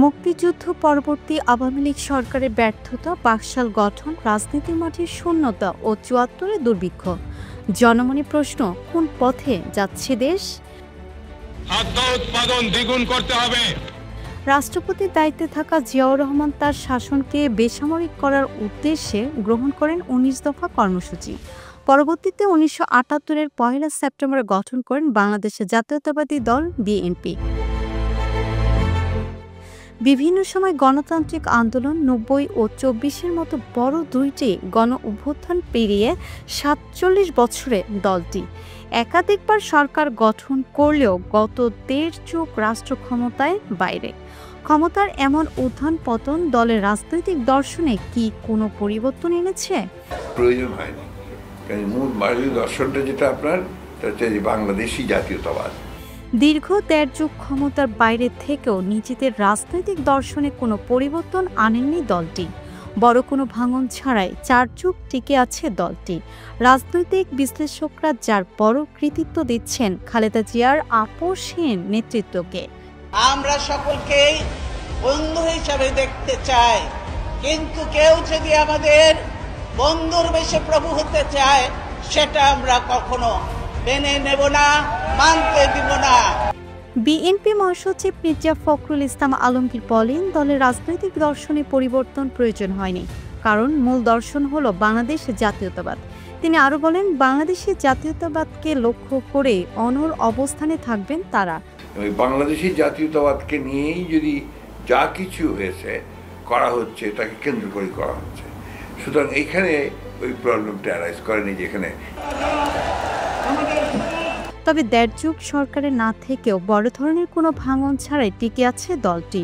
মুক্তিযুদ্ধ পরবর্তী আওয়ামী লীগ সরকারের ব্যর্থতা, বাকশাল গঠন, রাজনীতির মাঠে শূন্যতা ও ৭৪-এর দুর্ভিক্ষ। জনমনে প্রশ্ন, কোন পথে যাচ্ছে দেশ? খাদ্য উৎপাদন দ্বিগুণ করতে হবে। রাষ্ট্রপতির দায়িত্বে থাকা জিয়াউর রহমান তার শাসনকে বেসামরিক করার উদ্দেশ্যে গ্রহণ করেন ১৯ দফা কর্মসূচি। পরবর্তীতে ১৯৭৮-এর ১ সেপ্টেম্বর গঠন করেন বাংলাদেশের জাতীয়তাবাদী দল বিএনপি। বিভিন্ন সময় গণতান্ত্রিক আন্দোলন, ৯০ ও ২৪-এর মতো বড় দুইটি গণ অভ্যুত্থান পেরিয়ে ৪৭ বছরে দলটি একাধিকবার সরকার গঠন করলেও গত ১.৫ যুগ রাষ্ট্র ক্ষমতায় বাইরে। ক্ষমতার এমন উত্থান পতন দলের রাজনৈতিক দর্শনে কি কোনো পরিবর্তন এনেছে? প্রয়োজন হয়নি, কারণ মূল দর্শনটা যেটা আপনার বাংলাদেশি জাতীয়তাবাদ। দীর্ঘ ১.৫ যুগ ক্ষমতার বাইরে থেকেও নিজেদের রাজনৈতিক দর্শনে কোনো পরিবর্তন আনেননি দলটি। বড় কোনো ভাঙন ছাড়াই ৪ যুগ টিকে আছে দলটি। রাজনৈতিক বিশ্লেষকরা যার বড় কৃতিত্ব দিচ্ছেন খালেদা জিয়ার আপোষহীন নেতৃত্বকে। আমরা সকলকেই বন্ধু হিসাবে দেখতে চাই, কিন্তু কেউ যদি আমাদের বন্ধুর বেশে প্রভু হতে চায়, সেটা আমরা কখনো মেনে নেব না, মানতে দিব না। বিএনপি মহাসচিব মির্জা ফখরুল ইসলাম আলমগীর বলেন, দলের রাজনৈতিক দর্শনে পরিবর্তন প্রয়োজন হয়নি, কারণ মূল দর্শন হলো বাংলাদেশ জাতীয়তাবাদ। তিনি আরও বলেন, বাংলাদেশি জাতীয়তাবাদকে লক্ষ্য করে অনড় অবস্থানে থাকবেন তারা। বাংলাদেশি জাতীয়তাবাদকে নিয়েই যদি যা কিছু হয়েছে করা হচ্ছে, তাকে কেন্দ্র করে করা হচ্ছে। সুতরাং এইখানে ওই প্রবলেমটা অ্যারাইজ করেনি যেখানে। তবে ১.৫ যুগ সরকারে না থেকেও বড় ধরনের কোনো ভাঙন ছাড়াই টিকে আছে দলটি।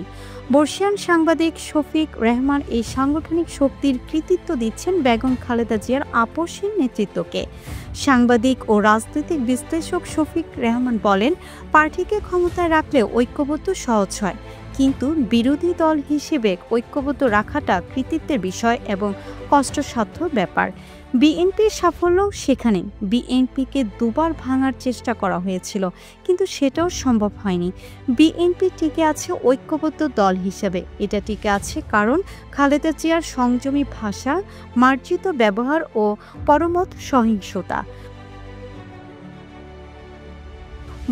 বর্ষিয়ান সাংবাদিক শফিক রেহমান এই সাংগঠনিক শক্তির কৃতিত্ব দিচ্ছেন বেগম খালেদা জিয়ার আপোষহীন নেতৃত্বকে। সাংবাদিক ও রাজনৈতিক বিশ্লেষক শফিক রেহমান বলেন, পার্টিকে ক্ষমতায় রাখলে ঐক্যবদ্ধ সহজ হয়, কিন্তু বিরোধী দল হিসেবে ঐক্যবদ্ধ রাখাটা কৃতিত্বের বিষয় এবং কষ্টসাধ্য ব্যাপার। বিএনপির সাফল্য সেখানে। বিএনপিকে দুবার ভাঙার চেষ্টা করা হয়েছিল, কিন্তু সেটাও সম্ভব হয়নি। বিএনপি টিকে আছে ঐক্যবদ্ধ দল হিসেবে। এটা টিকে আছে কারণ খালেদা জিয়ার সংযমী ভাষা, মার্জিত ব্যবহার ও পরমত সহিংসতা।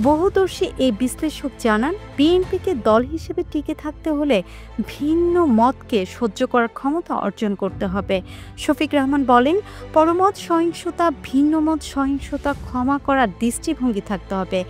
বহুদর্শী এই বিশ্লেষক জানান, বিএনপিকে দল হিসেবে টিকে থাকতে হলে ভিন্ন মতকে সহ্য করার ক্ষমতা অর্জন করতে হবে। শফিক রহমান বলেন, পরমত সহিংসতা, ভিন্ন মত সহিংসতা ক্ষমা করার দৃষ্টিভঙ্গি থাকতে হবে।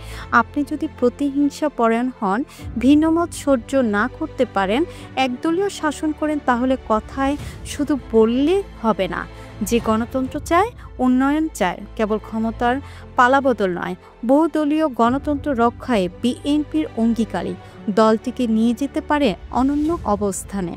আপনি যদি প্রতিহিংসা পরায়ণ হন, ভিন্ন মত সহ্য না করতে পারেন, একদলীয় শাসন করেন, তাহলে কথায় শুধু বললে হবে না। যে গণতন্ত্র চায়, উন্নয়ন চায়, কেবল ক্ষমতার পালাবদল নয়। বহুদলীয় গণতন্ত্র রক্ষায় বিএনপির অঙ্গীকারী। দলটিকে নিয়ে যেতে পারে অনন্য অবস্থানে।